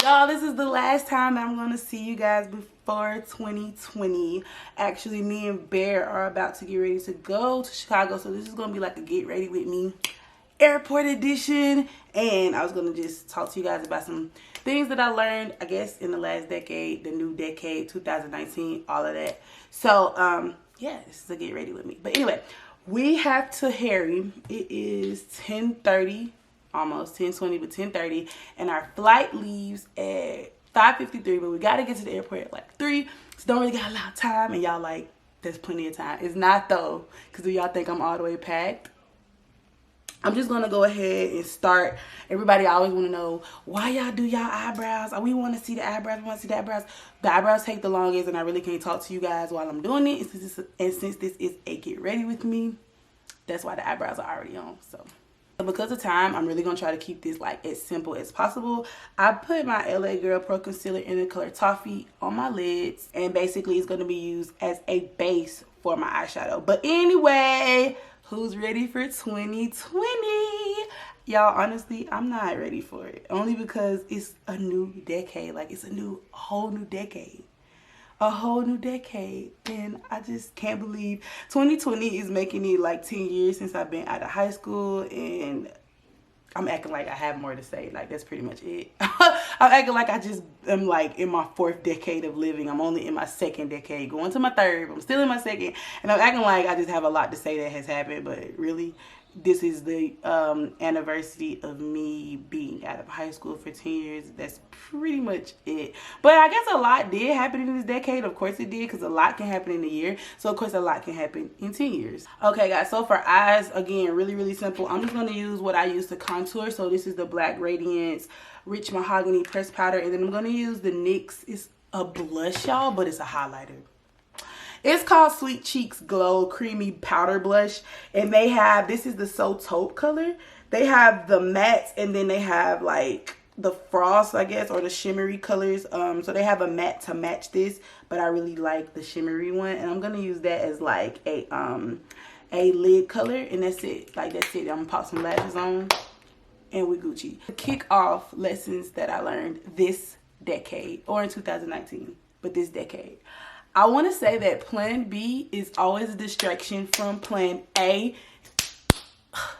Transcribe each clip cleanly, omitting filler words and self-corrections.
Y'all, this is the last time I'm going to see you guys before 2020. Actually, me and Bear are about to get ready to go to Chicago. So this is going to be like a get ready with me airport edition. And I was going to just talk to you guys about some things that I learned, I guess, in the last decade, the new decade, 2019, all of that. So, yeah, this is a get ready with me. But anyway, we have to hurry. It is 10:30. Almost 10:20, but 10:30, and our flight leaves at 5:53, but we got to get to the airport at like 3, so don't really got a lot of time. And y'all like, there's plenty of time. It's not though, because do y'all think I'm all the way packed? I'm just gonna go ahead and start. Everybody always want to know why y'all do y'all eyebrows. We want to see the eyebrows. We want to see the eyebrows. The eyebrows take the longest, and I really can't talk to you guys while I'm doing it. And since this is a get ready with me, that's why the eyebrows are already on. So because of time, I'm really going to try to keep this like as simple as possible. I put my LA Girl Pro Concealer in the color Toffee on my lids. And basically it's going to be used as a base for my eyeshadow. But anyway, who's ready for 2020? Y'all, honestly, I'm not ready for it. Only because it's a new decade. Like, it's a whole new decade. A whole new decade, and I just can't believe 2020 is making it like 10 years since I've been out of high school, and I'm acting like I have more to say. Like, that's pretty much it. I'm acting like I just am like in my 4th decade of living. I'm only in my 2nd decade, going to my 3rd. I'm still in my 2nd, and I'm acting like I just have a lot to say that has happened, but really, this is the anniversary of me being out of high school for 10 years. That's pretty much it. But I guess a lot did happen in this decade. Of course it did, because a lot can happen in a year. So of course a lot can happen in 10 years. Okay guys, so for eyes, again, really simple. I'm just going to use what I use to contour. So this is the Black Radiance Rich Mahogany Pressed Powder. And then I'm going to use the NYX. It's a blush, y'all, but it's a highlighter. It's called Sweet Cheeks Glow Creamy Powder Blush. And they have, this is the So Taupe color. They have the mattes, and then they have like the frost, I guess, or the shimmery colors. So they have a matte to match this, but I really like the shimmery one. And I'm going to use that as like a lid color. And that's it. Like, that's it. I'm going to pop some lashes on, and we Gucci. Kick off lessons that I learned this decade, or in 2019, but this decade. I want to say that plan B is always a distraction from plan A.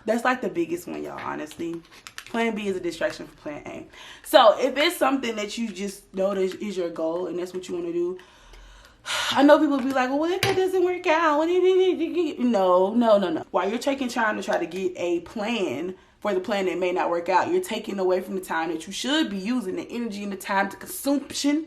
That's like the biggest one, y'all, honestly. Plan B is a distraction from plan A. So if it's something that you just know that is your goal and that's what you want to do, I know people be like, well, what if it doesn't work out? No. While you're taking time to try to get a plan for the plan that may not work out, you're taking away from the time that you should be using, the energy and the time to consumption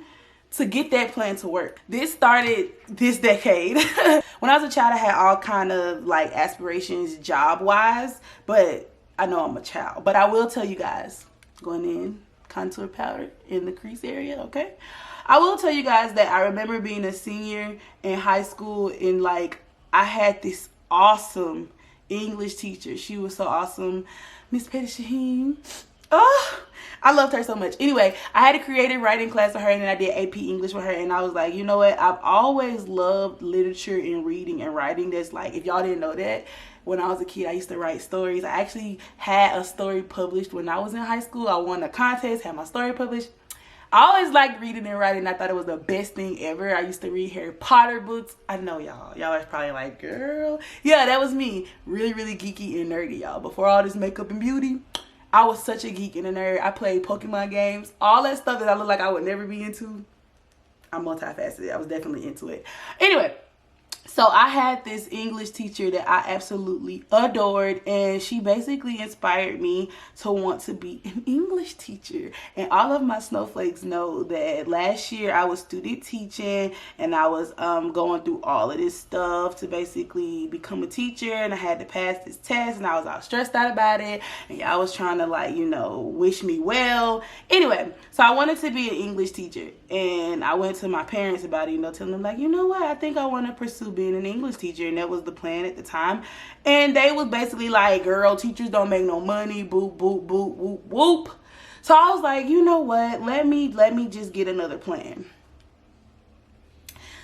to get that plan to work. This started this decade. When I was a child, I had all kind of like aspirations job wise, but I know I'm a child. But I will tell you guys, going in, contour powder in the crease area, okay? I will tell you guys that I remember being a senior in high school, and like I had this awesome English teacher. She was so awesome, Miss Petty Shaheen. Oh, I loved her so much. Anyway, I had a creative writing class with her, and then I did AP English with her, and I was like, you know what? I've always loved literature and reading and writing. That's like, if y'all didn't know that, when I was a kid, I used to write stories. I actually had a story published when I was in high school. I won a contest, had my story published. I always liked reading and writing. I thought it was the best thing ever. I used to read Harry Potter books. I know y'all are probably like, girl. Yeah, that was me. Really geeky and nerdy, y'all. Before all this makeup and beauty, I was such a geek and a nerd. I played Pokemon games. All that stuff that I look like I would never be into. I'm multifaceted. I was definitely into it. Anyway, so I had this English teacher that I absolutely adored, and she basically inspired me to want to be an English teacher. And all of my snowflakes know that last year I was student teaching, and I was going through all of this stuff to basically become a teacher, and I had to pass this test, and I was all stressed out about it, and y'all was trying to, like, you know, wish me well. Anyway, so I wanted to be an English teacher, and I went to my parents about it, you know, telling them like, you know what, I think I want to pursue being an English teacher, and that was the plan at the time. And they was basically like, girl, teachers don't make no money, boop boop boop whoop whoop. So I was like, you know what, let me just get another plan.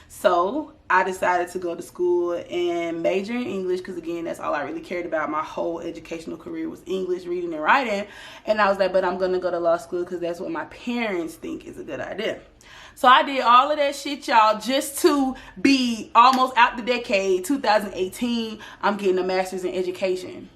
So I decided to go to school and major in English, because again, that's all I really cared about. My whole educational career was English, reading and writing. And I was like, but I'm going to go to law school because that's what my parents think is a good idea. So I did all of that shit, y'all, just to be almost out the decade, 2018, I'm getting a master's in education.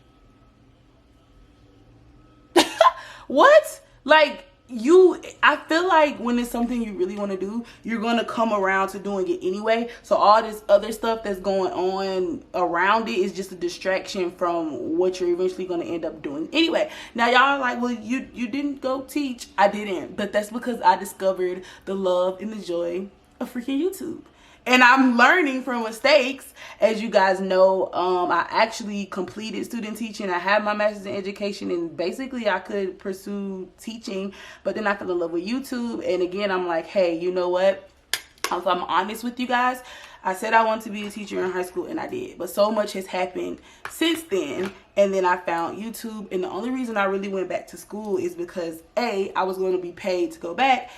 What? Like, I feel like when it's something you really want to do, you're going to come around to doing it anyway. So all this other stuff that's going on around it is just a distraction from what you're eventually going to end up doing anyway. Now y'all are like, well, you didn't go teach. I didn't, but that's because I discovered the love and the joy of freaking YouTube. And I'm learning from mistakes. As you guys know, I actually completed student teaching. I have my master's in education, and basically I could pursue teaching, but then I fell in love with YouTube. And again, I'm like, hey, you know what? If I'm honest with you guys, I said I wanted to be a teacher in high school, and I did. But so much has happened since then. And then I found YouTube. And the only reason I really went back to school is because A, I was going to be paid to go back.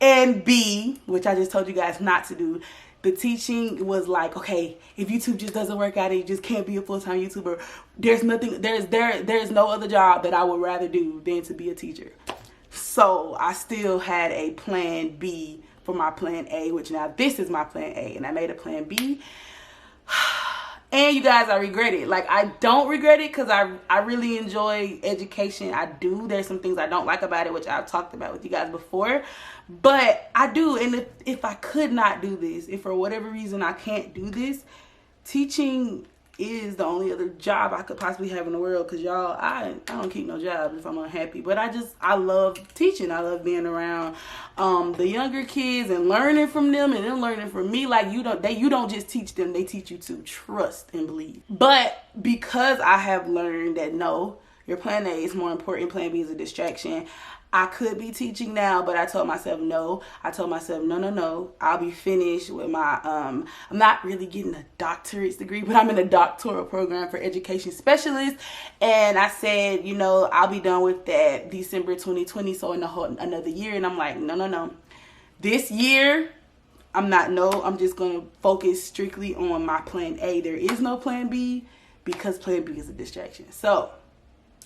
And B, which I just told you guys not to do, the teaching was like, okay, if YouTube just doesn't work out and you just can't be a full-time YouTuber, there's no other job that I would rather do than to be a teacher. So I still had a plan B for my plan A, which now this is my plan A, and I made a plan B. And you guys, I regret it. Like, I don't regret it because I really enjoy education. I do. There's some things I don't like about it, which I've talked about with you guys before. But I do. And if I could not do this, if for whatever reason I can't do this, teaching is the only other job I could possibly have in the world. Because y'all, I don't keep no jobs if I'm unhappy. But I love teaching. I love being around the younger kids and learning from them and them learning from me. Like, you don't just teach them, they teach you to trust and believe. But because I have learned that no, your plan A is more important, plan B is a distraction, I could be teaching now, but I told myself no. I told myself no. I'll be finished with my I'm not really getting a doctorate degree, but I'm in a doctoral program for education specialists. And I said, you know, I'll be done with that December 2020, so in another year. And I'm like, no. This year, I'm just going to focus strictly on my plan A. There is no plan B because plan B is a distraction. So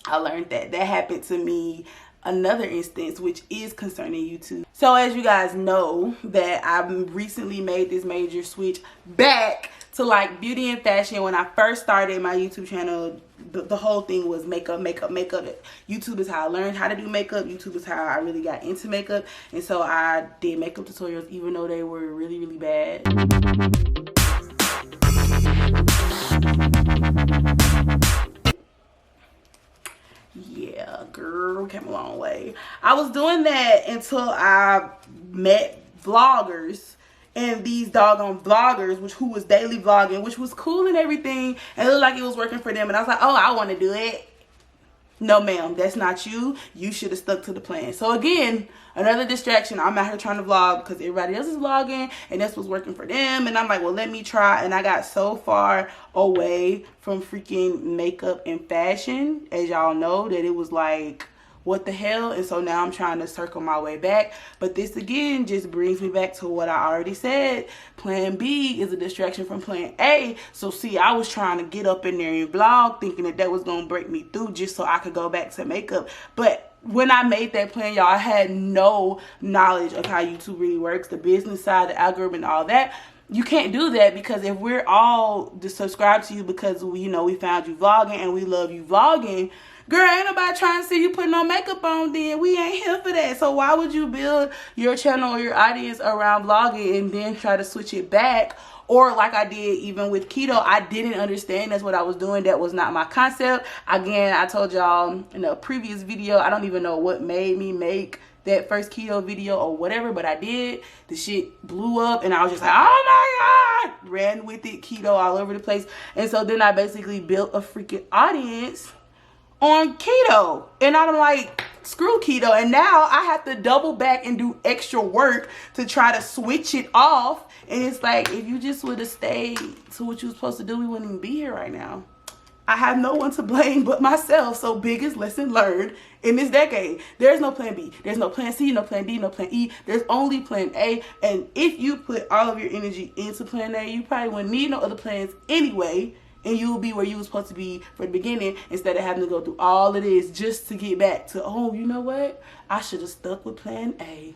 I learned that happened to me. Another instance, which is concerning YouTube. So as you guys know, that I've recently made this major switch back to like beauty and fashion. When I first started my YouTube channel, the whole thing was makeup. YouTube is how I learned how to do makeup. YouTube is how I really got into makeup. And so I did makeup tutorials, even though they were really, really bad. Yeah, girl, came a long way. I was doing that until I met vloggers, and these doggone vloggers, who was daily vlogging, which was cool and everything, and it looked like it was working for them. And I was like, oh, I want to do it. No, ma'am, that's not you. You should have stuck to the plan. So again, another distraction. I'm out here trying to vlog because everybody else is vlogging and that's what's working for them. And I'm like, well, let me try. And I got so far away from freaking makeup and fashion, as y'all know, that it was like, what the hell? And so now I'm trying to circle my way back. But this again just brings me back to what I already said. Plan B is a distraction from plan A. So see, I was trying to get up in there and vlog thinking that was going to break me through just so I could go back to makeup. But when I made that plan, y'all, I had no knowledge of how YouTube really works, the business side, the algorithm and all that. You can't do that, because if we're all subscribed to you because we found you vlogging and we love you vlogging, girl, ain't nobody trying to see you putting no makeup on, then we ain't here for that. So why would you build your channel or your audience around vlogging and then try to switch it back? Or like I did even with keto, I didn't understand that's what I was doing. That was not my concept. Again, I told y'all in a previous video, I don't even know what made me make that first keto video or whatever, but I did. The shit blew up and I was just like, oh my God, ran with it, keto all over the place. And so then I basically built a freaking audience on keto, and I'm like, screw keto. And now I have to double back and do extra work to try to switch it off. And it's like, if you just would have stayed to what you were supposed to do, we wouldn't even be here right now. I have no one to blame but myself. So biggest lesson learned in this decade. There's no plan B. There's no plan C, no plan D, no plan E. There's only plan A. And if you put all of your energy into plan A, you probably wouldn't need no other plans anyway. And you'll be where you were supposed to be from the beginning instead of having to go through all of this just to get back to, oh, you know what? I should have stuck with plan A.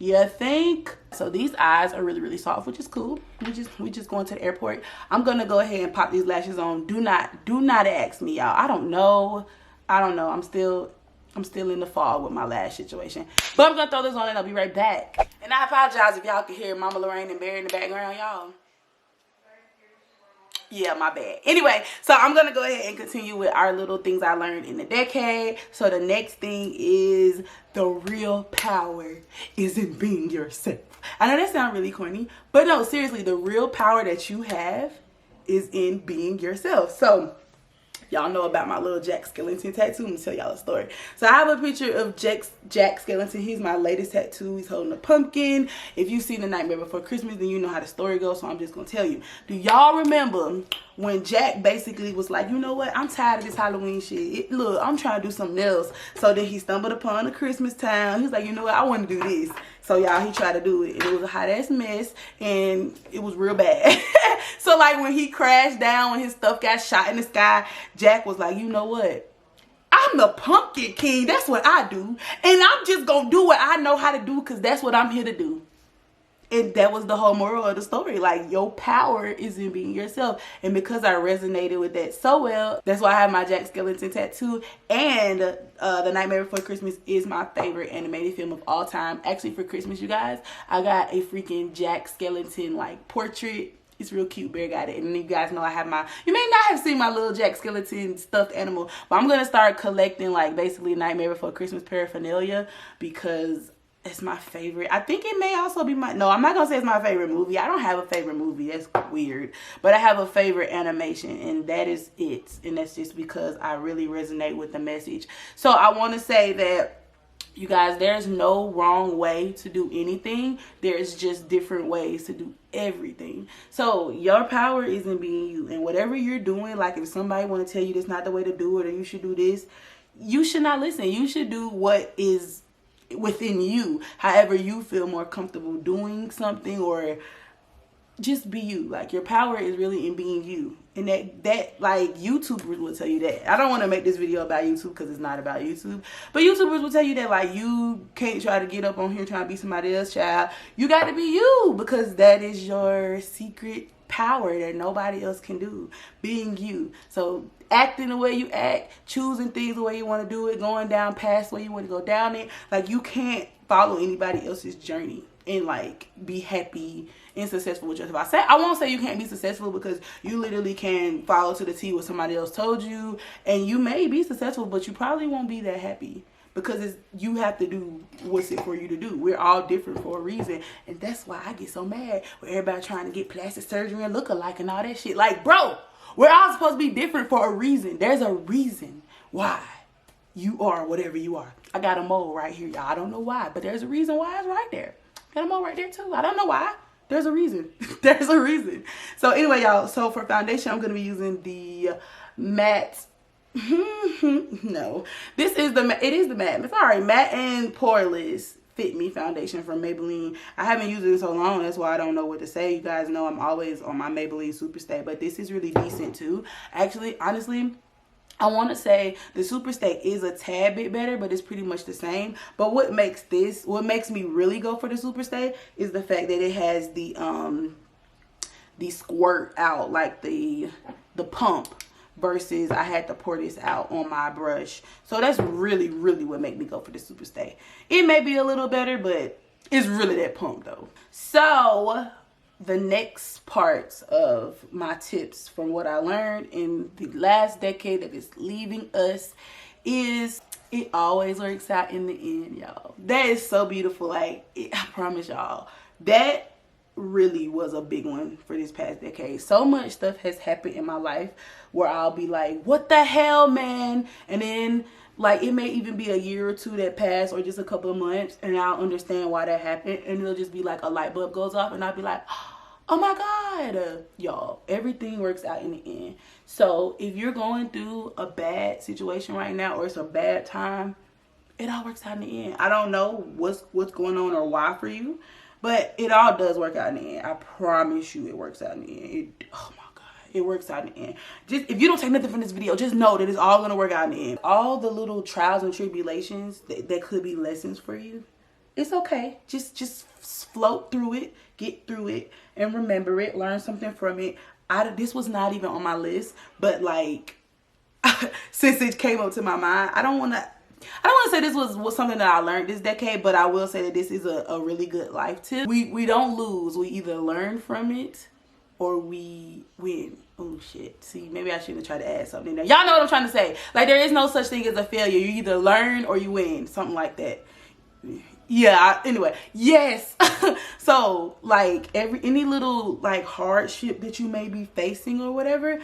You think? So these eyes are really, really soft, which is cool. We just going to the airport. I'm gonna go ahead and pop these lashes on. Do not ask me, y'all. I don't know. I'm still in the fall with my lash situation. But I'm gonna throw this on and I'll be right back. And I apologize if y'all can hear Mama Lorraine and Barry in the background, y'all. Yeah, my bad. Anyway, so I'm gonna go ahead and continue with our little things I learned in the decade. So the next thing is the real power is in being yourself. I know that sounds really corny, but no, seriously, the real power that you have is in being yourself. So y'all know about my little Jack Skellington tattoo. Let me tell y'all a story. So I have a picture of Jack Skellington. He's my latest tattoo. He's holding a pumpkin. If you've seen The Nightmare Before Christmas, then you know how the story goes. So I'm just going to tell you. Do y'all remember when Jack basically was like, you know what? I'm tired of this Halloween shit. Look, I'm trying to do something else. So then he stumbled upon a Christmas town. He's like, you know what? I want to do this. So y'all, he tried to do it. And it was a hot ass mess. And it was real bad. So like when he crashed down, when his stuff got shot in the sky, Jack was like, you know what? I'm the pumpkin king. That's what I do. And I'm just going to do what I know how to do because that's what I'm here to do. And that was the whole moral of the story. Like, your power is in being yourself. And because I resonated with that so well, that's why I have my Jack Skellington tattoo. And The Nightmare Before Christmas is my favorite animated film of all time. Actually, for Christmas, you guys, I got a freaking Jack Skellington, like, portrait. It's real cute. Bear got it. And you guys know I have my, you may not have seen my little Jack Skellington stuffed animal, but I'm going to start collecting, like, basically Nightmare Before Christmas paraphernalia because it's my favorite. I think it may also be my, no, I'm not going to say it's my favorite movie. I don't have a favorite movie. That's weird. But I have a favorite animation, and that is it. And that's just because I really resonate with the message. So I want to say that, you guys, there's no wrong way to do anything. There's just different ways to do everything. So your power is in being you. And whatever you're doing, like if somebody want to tell you that's not the way to do it or you should do this, you should not listen. You should do what is within you. However you feel more comfortable doing something, or just be you. Like, your power is really in being you. And that like, YouTubers will tell you that. I don't want to make this video about YouTube because it's not about YouTube. But YouTubers will tell you that, like, you can't try to get up on here trying to be somebody else's child. You got to be you, because that is your secret power that nobody else can do. Being you. So acting the way you act, choosing things the way you want to do it, going down past the way you want to go down it. Like, you can't follow anybody else's journey and, like, be happy and successful with yourself. I won't say you can't be successful, because you literally can follow to the T what somebody else told you, and you may be successful, but you probably won't be that happy, because you have to do what's it for you to do. We're all different for a reason, and that's why I get so mad with everybody trying to get plastic surgery and look alike and all that shit. Like, bro, we're all supposed to be different for a reason. There's a reason why you are whatever you are. I got a mole right here, y'all. I don't know why, but there's a reason why it's right there. Got a mole right there too. I don't know why. There's a reason. There's a reason. So anyway, y'all, so for foundation, I'm going to be using the matte. No, this is it is the matte. Sorry, matte and poreless Fit Me foundation from Maybelline. I haven't used it in so long, that's why I don't know what to say. You guys know I'm always on my Maybelline Superstay, but this is really decent too. Actually, honestly, I want to say the Superstay is a tad bit better, but it's pretty much the same. But what makes me really go for the Superstay is the fact that it has the squirt out, like the pump, versus I had to pour this out on my brush. So that's really, really what made me go for the Superstay. It may be a little better, but it's really that pump though. So the next parts of my tips from what I learned in the last decade that is leaving us is, it always works out in the end, y'all. That is so beautiful. Like, I promise y'all, that really was a big one for this past decade. So much stuff has happened in my life where I'll be like, what the hell, man? And then, like, it may even be a year or two that pass, or just a couple of months, and I'll understand why that happened, and it'll just be like a light bulb goes off, and I'll be like, Oh my God, y'all, everything works out in the end. So if you're going through a bad situation right now, or it's a bad time, it all works out in the end. I don't know what's going on or why for you, but it all does work out in the end. I promise you, it works out in the end. Oh my God, it works out in the end. Just if you don't take nothing from this video, just know that it's all gonna work out in the end. All the little trials and tribulations that could be lessons for you, it's okay. Just float through it, get through it, and remember it. Learn something from it. This was not even on my list, but like, since it came up to my mind, I don't want to say this was something that I learned this decade, but I will say that this is a really good life tip. We don't lose. We either learn from it or we win. Oh shit. See, maybe I shouldn't have tried to add something there. Y'all know what I'm trying to say. Like, there is no such thing as a failure. You either learn or you win. Something like that. Yeah, anyway, yes. So like any little like hardship that you may be facing or whatever,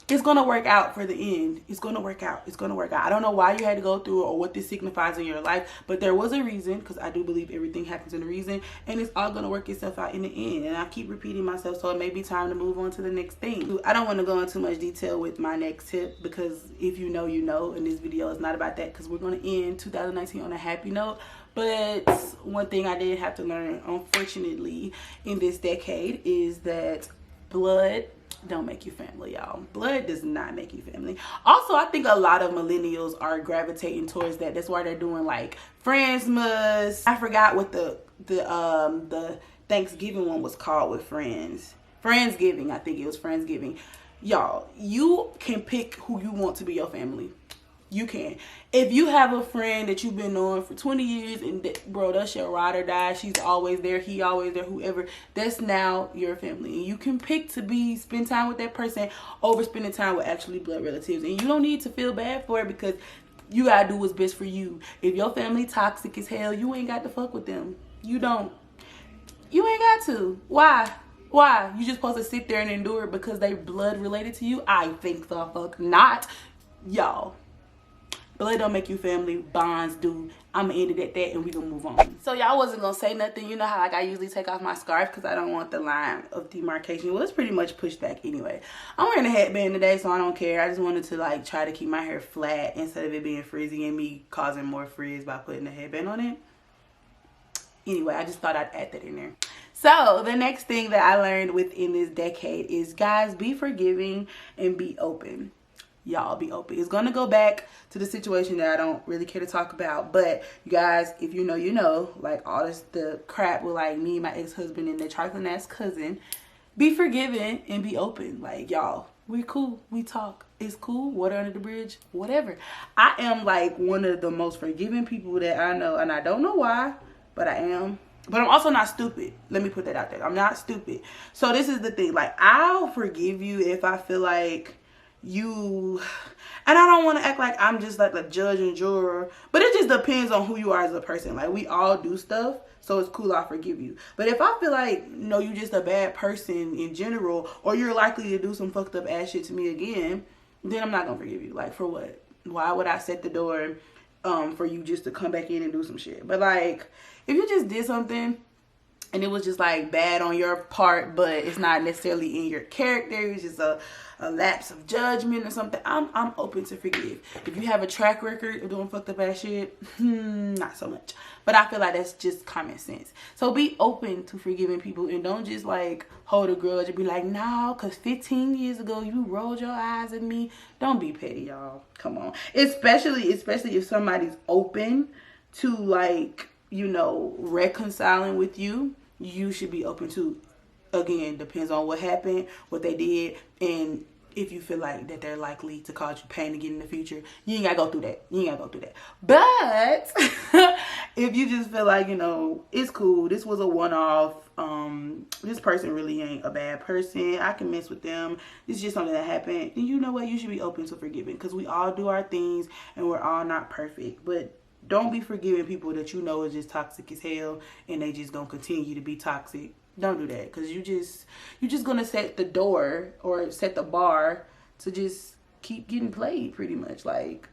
it's gonna work out for the end. It's gonna work out. It's gonna work out. I don't know why you had to go through it or what this signifies in your life, but there was a reason, because I do believe everything happens in a reason, and it's all gonna work itself out in the end. And I keep repeating myself, so it may be time to move on to the next thing. I don't want to go into much detail with my next tip, because if you know, you know, and this video is not about that, because we're gonna end 2019 on a happy note. But one thing I did have to learn, unfortunately, in this decade is that blood don't make you family, y'all. Blood does not make you family. Also, I think a lot of millennials are gravitating towards that. That's why they're doing like Friendsmas. I forgot what the Thanksgiving one was called with friends. Friendsgiving, I think it was Friendsgiving. Y'all, you can pick who you want to be your family. You can. If you have a friend that you've been knowing for 20 years and bro, that's your ride or die, she's always there, he always there, whoever, that's now your family. And you can pick to spend time with that person over spending time with actually blood relatives. And you don't need to feel bad for it, because you gotta do what's best for you. If your family toxic as hell, you ain't got to fuck with them. You don't. You ain't got to. Why? You just supposed to sit there and endure it because they blood related to you? I think the fuck not. Y'all, blood don't make you family, bonds do. I'm gonna end it at that and we gonna move on. So y'all wasn't gonna say nothing. You know how like I usually take off my scarf because I don't want the line of demarcation. Well, it's pretty much pushed back anyway. I'm wearing a headband today, so I don't care. I just wanted to like try to keep my hair flat instead of it being frizzy and me causing more frizz by putting a headband on it. Anyway, I just thought I'd add that in there. So the next thing that I learned within this decade is, guys, be forgiving and be open. Y'all, be open. It's gonna go back to the situation that I don't really care to talk about, but you guys, if you know, you know, like all this the crap with like me, my ex-husband, and the trifling ass cousin, be forgiving and be open. Like, y'all, we're cool, we talk, it's cool, water under the bridge, whatever. I am like one of the most forgiving people that I know, and I don't know why, but I am. But I'm also not stupid. Let me put that out there. I'm not stupid. So this is the thing, like, I'll forgive you if I feel like you, and I don't want to act like I'm just like a judge and juror, but it just depends on who you are as a person. Like, we all do stuff, so it's cool, I'll forgive you. But if I feel like, no, you're just a bad person in general, or you're likely to do some fucked up ass shit to me again, then I'm not gonna forgive you. Like, for what? Why would I set the door for you just to come back in and do some shit? But like, if you just did something and it was just like bad on your part, but it's not necessarily in your character, it's just a lapse of judgment or something, I'm open to forgive. If you have a track record of doing fucked up ass shit, not so much. But I feel like that's just common sense. So be open to forgiving people, and don't just like hold a grudge and be like, no, because 15 years ago you rolled your eyes at me. Don't be petty, y'all. Come on. Especially if somebody's open to, like, you know, reconciling with you, you should be open to. Again, depends on what happened, what they did, and if you feel like that they're likely to cause you pain again in the future, you ain't gotta go through that. You ain't gotta go through that. But if you just feel like, you know, it's cool, this was a one-off, this person really ain't a bad person, I can mess with them, it's just something that happened, then you know what, you should be open to forgiving, because we all do our things and we're all not perfect. But don't be forgiving people that you know is just toxic as hell and they just gonna continue to be toxic. Don't do that, because you're just gonna set the door or set the bar to just keep getting played, pretty much. Like,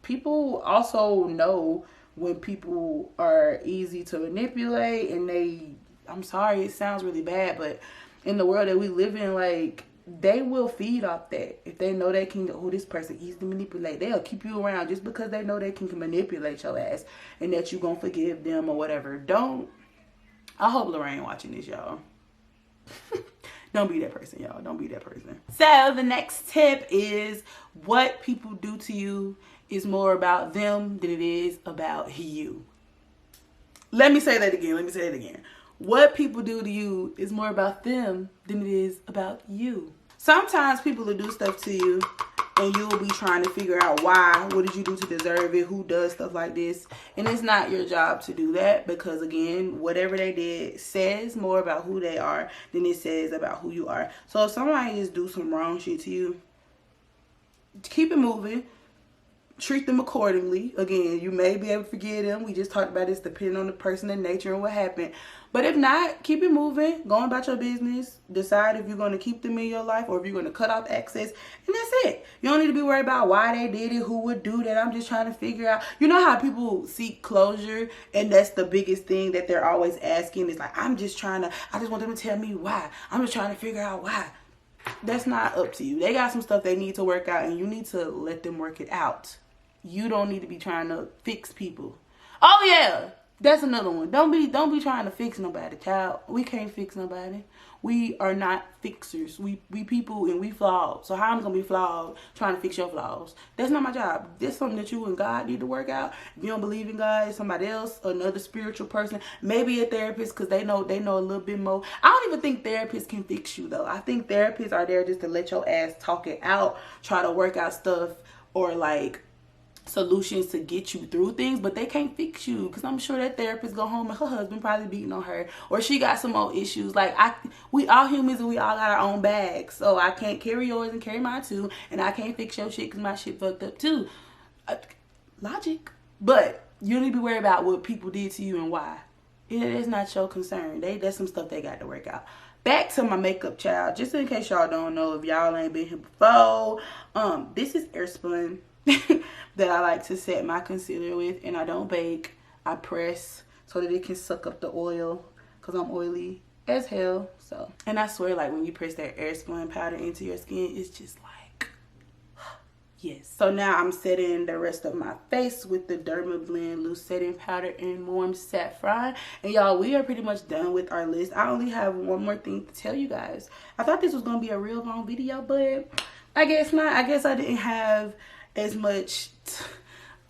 people also know when people are easy to manipulate, and I'm sorry, it sounds really bad, but in the world that we live in, like, they will feed off that. If they know they can, oh, this person easy to manipulate, they'll keep you around just because they know they can manipulate your ass and that you gonna forgive them or whatever. I hope Lorraine watching this, y'all. Don't be that person, y'all. Don't be that person. So the next tip is, what people do to you is more about them than it is about you. Let me say that again. What people do to you is more about them than it is about you. Sometimes people will do stuff to you and you'll be trying to figure out why. What did you do to deserve it? Who does stuff like this? And it's not your job to do that, because again, whatever they did says more about who they are than it says about who you are. So if somebody just do some wrong shit to you, keep it moving. Treat them accordingly. Again, you may be able to forgive them. We just talked about this depending on the person and nature and what happened. But if not, keep it moving. Go about your business. Decide if you're going to keep them in your life or if you're going to cut off access. And that's it. You don't need to be worried about why they did it, who would do that. I'm just trying to figure out. You know how people seek closure, and that's the biggest thing that they're always asking. It's like, I just want them to tell me why. I'm just trying to figure out why. That's not up to you. They got some stuff they need to work out, and you need to let them work it out. You don't need to be trying to fix people. Oh yeah, that's another one. Don't be trying to fix nobody, child. We can't fix nobody. We are not fixers. We people, and we flawed. So how am I gonna be flawed trying to fix your flaws? That's not my job. That's something that you and God need to work out. If you don't believe in God, it's somebody else, another spiritual person, maybe a therapist, because they know a little bit more. I don't even think therapists can fix you though. I think therapists are there just to let your ass talk it out, try to work out stuff, or like solutions to get you through things, but they can't fix you, because I'm sure that therapist go home and her husband probably beating on her, or she got some more issues. Like, we all humans and we all got our own bags, so I can't carry yours and carry mine too, and I can't fix your shit because my shit fucked up too. Logic. But you don't need to be worried about what people did to you and why. It's not your concern. That's some stuff they got to work out. Back to my makeup, child. Just in case y'all don't know, if y'all ain't been here before, this is Airspun that I like to set my concealer with, and I don't bake. I press so that it can suck up the oil, because I'm oily as hell. So, and I swear, like, when you press that Airspun powder into your skin, it's just like, yes. So now I'm setting the rest of my face with the Derma Blend Loose Setting Powder in Warm Saffron. And y'all, we are pretty much done with our list. I only have one more thing to tell you guys. I thought this was gonna be a real long video, but I guess not. I guess I didn't have as much.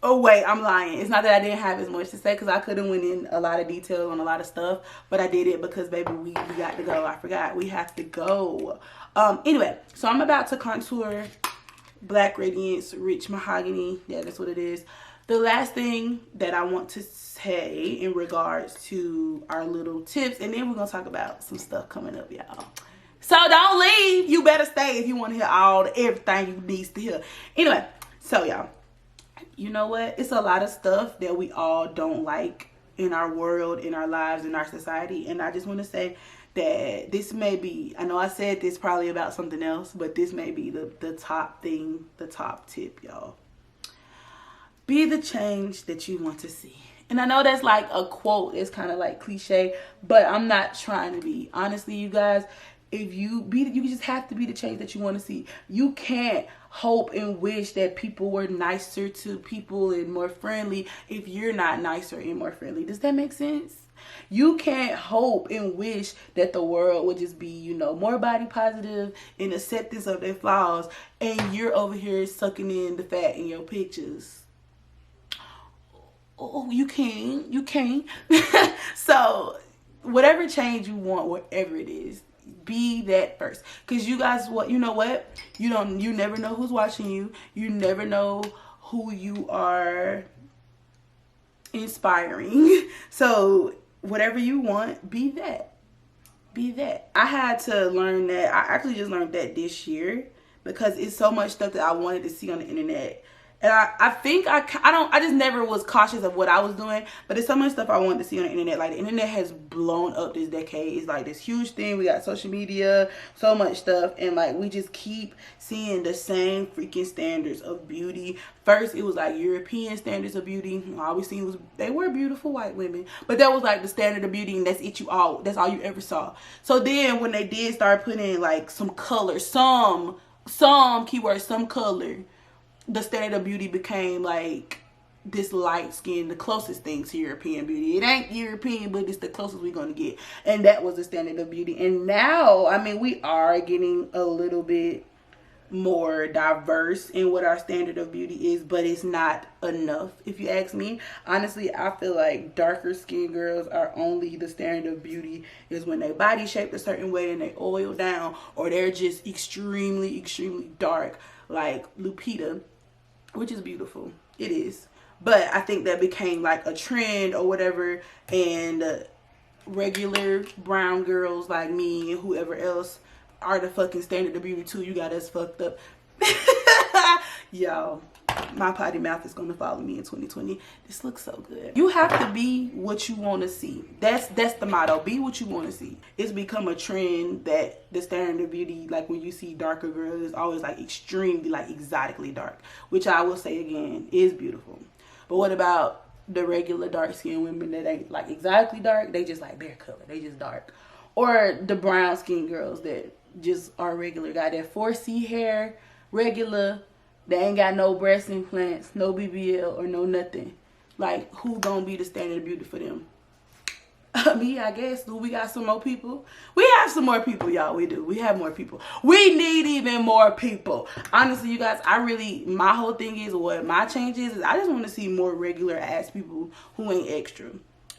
Oh wait, I'm lying. It's not that I didn't have as much to say, because I could have went in a lot of detail on a lot of stuff, but I did it because, baby, we got to go. I forgot, we have to go. Anyway, so I'm about to contour Black Radiance Rich Mahogany. Yeah, that's what it is. The last thing that I want to say in regards to our little tips, and then we're gonna talk about some stuff coming up, y'all. So don't leave. You better stay if you want to hear everything you need to hear. Anyway, so y'all, you know what? It's a lot of stuff that we all don't like in our world, in our lives, in our society. And I just want to say that this may be, I know I said this probably about something else, but this may be the top thing, the top tip, y'all. Be the change that you want to see. And I know that's like a quote. It's kind of like cliche, but I'm not trying to be. Honestly, you guys, if you just have to be the change that you want to see. You can't hope and wish that people were nicer to people and more friendly if you're not nicer and more friendly. Does that make sense? You can't hope and wish that the world would just be, you know, more body positive and acceptance of their flaws, and you're over here sucking in the fat in your pictures. Oh, you can't. So whatever change you want, whatever it is, be that first. Because you guys, you know what? You never know who's watching you. You never know who you are inspiring. So whatever you want, be that. Be that. I had to learn that. I actually just learned that this year, because it's so much stuff that I wanted to see on the internet. And I think I just never was cautious of what I was doing, but it's so much stuff I wanted to see on the internet. Like, the internet has blown up this decade. It's like this huge thing. We got social media, so much stuff, and like we just keep seeing the same freaking standards of beauty. First, it was like European standards of beauty. All we seen was they were beautiful white women, but that was like the standard of beauty, and that's all you ever saw. So then when they did start putting in like some color, some keywords, some color, the standard of beauty became like this light skin, the closest thing to European beauty. It ain't European, but it's the closest we're gonna get, and that was the standard of beauty. And now, I mean, we are getting a little bit more diverse in what our standard of beauty is, but it's not enough, if you ask me. Honestly, I feel like darker skinned girls are only the standard of beauty is when their body shaped a certain way and they oil down, or they're just extremely dark, like Lupita, which is beautiful. It is. But I think that became like a trend or whatever, and regular brown girls like me and whoever else are the fucking standard of beauty too. You got us fucked up. Y'all, my potty mouth is gonna follow me in 2020. This looks so good. You have to be what you want to see. That's the motto. Be what you want to see. It's become a trend that the standard of beauty, like when you see darker girls, is always like extremely, like exotically dark, which I will say again is beautiful. But what about the regular dark skinned women that ain't like exotically dark? They just like their color. They just dark. Or the brown skinned girls that just are regular, got that 4C hair, regular, they ain't got no breast implants, no BBL, or no nothing. Like, who gonna be the standard of beauty for them? Me, I guess. Do we got some more people? We have some more people, y'all. We do. We have more people. We need even more people. Honestly, you guys, my whole thing is, what my change is I just want to see more regular ass people who ain't extra.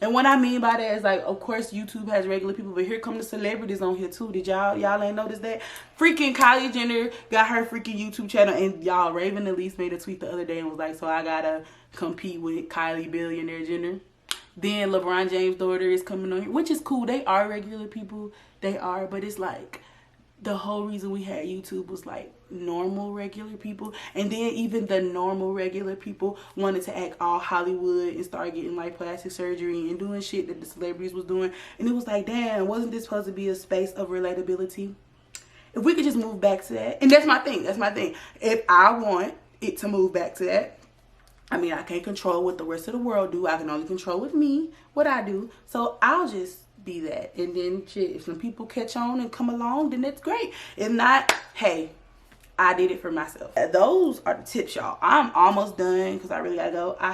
And what I mean by that is, like, of course YouTube has regular people, but here come the celebrities on here too. Did y'all ain't notice that? Freaking Kylie Jenner got her freaking YouTube channel, and y'all, Raven Elise made a tweet the other day and was like, so I gotta compete with Kylie Billionaire Jenner. Then LeBron James' daughter is coming on here, which is cool. They are regular people. They are, but it's like the whole reason we had YouTube was like normal regular people, and then even the normal regular people wanted to act all Hollywood and start getting like plastic surgery and doing shit that the celebrities was doing, and it was like, damn, wasn't this supposed to be a space of relatability? If we could just move back to that. And that's my thing. If I want it to move back to that, I mean, I can't control what the rest of the world do. I can only control with me what I do. So I'll just be that, and then shit, if some people catch on and come along, then that's great. If not, hey, I did it for myself. Those are the tips, y'all. I'm almost done because I really gotta go. I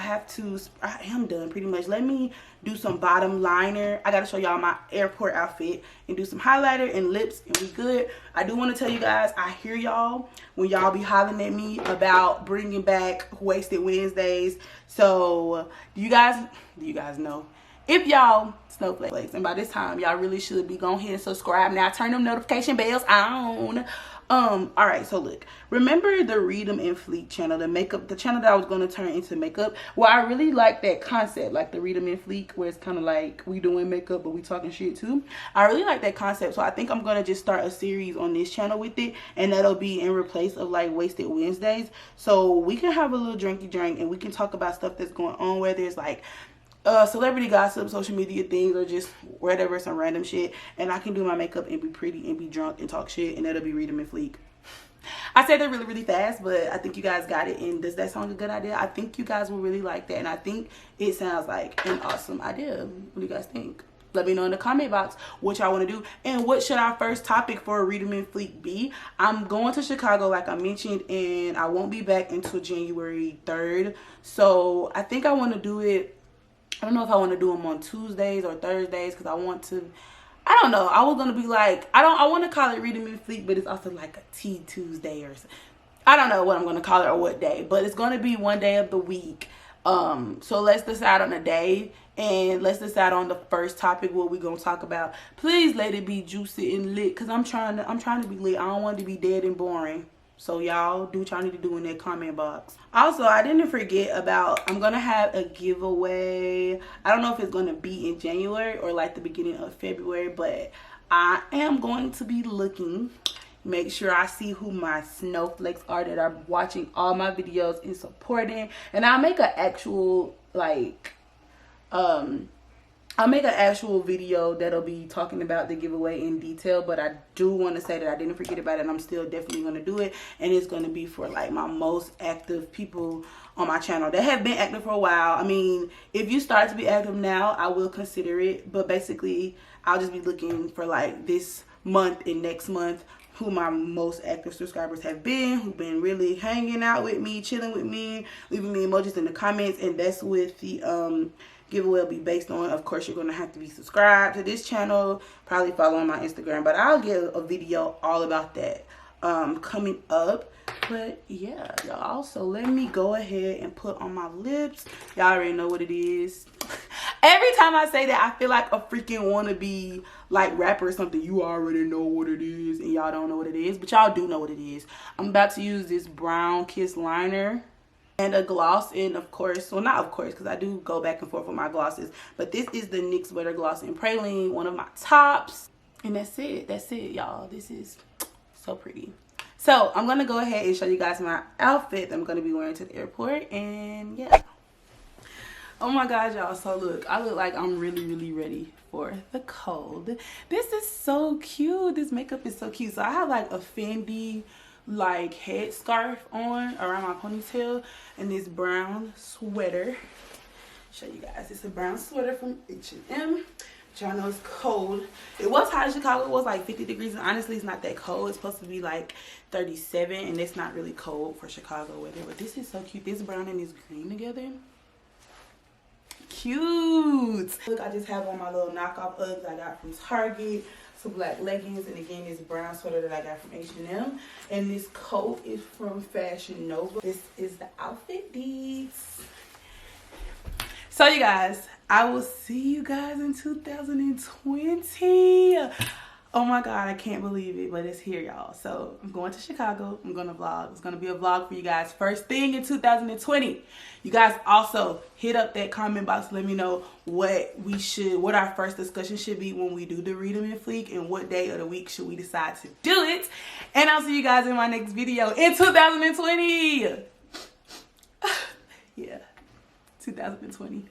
am done pretty much. Let me do some bottom liner. I gotta show y'all my airport outfit and do some highlighter and lips, and we good. I do want to tell you guys, I hear y'all when y'all be hollering at me about bringing back Wasted Wednesdays. So do you guys know? If y'all snowflakes, and by this time y'all really should be going ahead and subscribe now, turn them notification bells on. All right, so look, remember the Read 'em and Fleek channel, the channel that I was going to turn into makeup? Well, I really like that concept, like the Read 'em and Fleek, where it's kind of like we doing makeup but we talking shit too. I really like that concept, so I think I'm going to just start a series on this channel with it, and that'll be in replace of like Wasted Wednesdays, so we can have a little drinky drink and we can talk about stuff that's going on, whether it's like celebrity gossip, social media things, or just whatever, some random shit, and I can do my makeup and be pretty and be drunk and talk shit, and that'll be Read 'em and Fleek. I said that really fast, but I think you guys got it. And does that sound a good idea? I think you guys will really like that, and I think it sounds like an awesome idea. What do you guys think? Let me know in the comment box what y'all want to do, and what should our first topic for Read 'em and Fleek be. I'm going to Chicago, like I mentioned, and I won't be back until January 3rd, so I think I want to do it. I don't know if I want to do them on Tuesdays or Thursdays, because I don't know. I was going to be like, I want to call it Read 'em and Fleek, but it's also like a Tea Tuesday or something. I don't know what I'm going to call it or what day, but it's going to be one day of the week. So let's decide on a day, and let's decide on the first topic, what we're going to talk about. Please let it be juicy and lit, because I'm trying to be lit. I don't want it to be dead and boring. So y'all do what y'all need to do in that comment box. Also, I didn't forget about, I'm going to have a giveaway. I don't know if it's going to be in January or like the beginning of February, but I am going to be looking Make sure I see who my snowflakes are that are watching all my videos and supporting. And I'll make an actual like I'll make an actual video that'll be talking about the giveaway in detail, but I do want to say that I didn't forget about it and I'm still definitely going to do it. And it's going to be for like my most active people on my channel that have been active for a while. I mean, if you start to be active now, I will consider it, but basically I'll just be looking for like this month and next month who my most active subscribers have been, who've been really hanging out with me, chilling with me, leaving me emojis in the comments. And that's with the giveaway will be based on. Of course, you're going to have to be subscribed to this channel, probably following my Instagram, but I'll get a video all about that coming up. But yeah, y'all, so let me go ahead and put on my lips. Y'all already know what it is. Every time I say that, I feel like a freaking wannabe like rapper or something. You already know what it is and y'all don't know what it is, but y'all do know what it is. I'm about to use this Brown Kiss liner and a gloss, and of course, well, not of course, because I do go back and forth with my glosses, but this is the NYX Butter Gloss in Praline, one of my tops. And that's it y'all. This is so pretty. So I'm gonna go ahead and show you guys my outfit that I'm gonna be wearing to the airport. And yeah, oh my god, y'all, so look, I look like I'm really ready for the cold. This is so cute. This makeup is so cute. So I have like a Fendi like head scarf on around my ponytail and this brown sweater. Show you guys, it's a brown sweater from H&M. Y'all know it's cold. It was hot in Chicago. It was like 50 degrees, and honestly it's not that cold. It's supposed to be like 37, and it's not really cold for Chicago weather. But this is so cute. This brown and this green together, cute. Look, I just have on my little knockoff Uggs I got from Target, some black leggings, and again this brown sweater that I got from H&M, and this coat is from Fashion Nova. This is the outfit deeds. So you guys, I will see you guys in 2020. Oh my god, I can't believe it, but it's here, y'all. So I'm going to Chicago. I'm gonna vlog. It's gonna be a vlog for you guys first thing in 2020. You guys also hit up that comment box. Let me know what our first discussion should be when we do the Read 'em in Fleek, and what day of the week should we decide to do it. And I'll see you guys in my next video in 2020. Yeah, 2020.